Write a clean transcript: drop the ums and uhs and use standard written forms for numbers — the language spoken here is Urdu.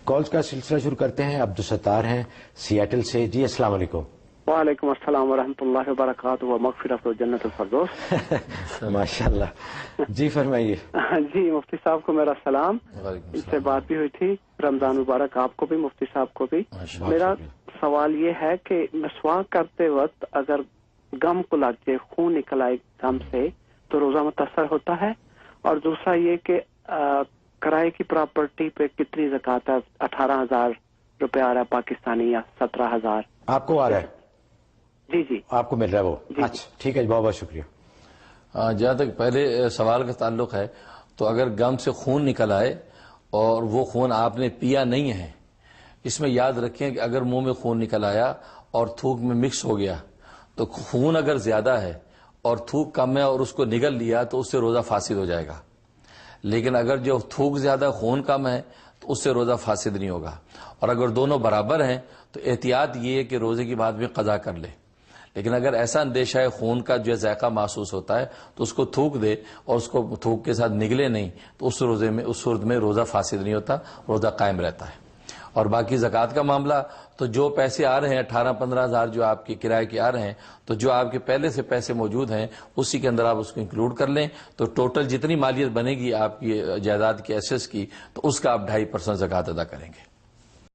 کالز کا سلسلہ شروع کرتے ہیں. عبدالستار ہیں سیاٹل سے. جی السلام علیکم. وعلیکم السلام ورحمۃ اللہ وبرکاتہ و مغفرت و جنت الفردوس. ماشاء اللہ. جی فرمائیے. جی مفتی صاحب کو میرا سلام. اس سے بات بھی ہوئی تھی. رمضان مبارک آپ کو بھی, مفتی صاحب کو بھی. میرا سوال یہ ہے کہ مسواک کرتے وقت اگر گم کو لگ جائے, خون نکل آئے گم سے, تو روزہ متاثر ہوتا ہے؟ اور دوسرا یہ کہ کرائے کی پراپرٹی پہ کتنی زکوٰۃ ہے؟ 18,000 روپے آ رہا ہے پاکستانی یا 17,000 آپ کو آ رہا ہے؟ جی جی آپ کو مل رہا ہے وہ. جی. اچھا ٹھیک ہے, بہت بہت شکریہ. جہاں تک پہلے سوال کا تعلق ہے, تو اگر گم سے خون نکل آئے اور وہ خون آپ نے پیا نہیں ہے, اس میں یاد رکھیں کہ اگر منہ میں خون نکل آیا اور تھوک میں مکس ہو گیا, تو خون اگر زیادہ ہے اور تھوک کم ہے اور اس کو نگل لیا تو اس سے روزہ فاسد ہو جائے گا. لیکن اگر جو تھوک زیادہ خون کم ہے تو اس سے روزہ فاسد نہیں ہوگا. اور اگر دونوں برابر ہیں تو احتیاط یہ ہے کہ روزے کی بعد میں قضا کر لے. لیکن اگر ایسا اندیشہ ہے خون کا جو ذائقہ محسوس ہوتا ہے تو اس کو تھوک دے اور اس کو تھوک کے ساتھ نگلے نہیں, تو اس صورت میں روزہ فاسد نہیں ہوتا, روزہ قائم رہتا ہے. اور باقی زکوٰۃ کا معاملہ, تو جو پیسے آ رہے ہیں 18-15 ہزار جو آپ کے کرائے کے آ رہے ہیں, تو جو آپ کے پہلے سے پیسے موجود ہیں اسی کے اندر آپ اس کو انکلوڈ کر لیں, تو ٹوٹل جتنی مالیت بنے گی آپ کی جائیداد کی ایسیس کی, تو اس کا آپ 2.5% زکوٰۃ ادا کریں گے.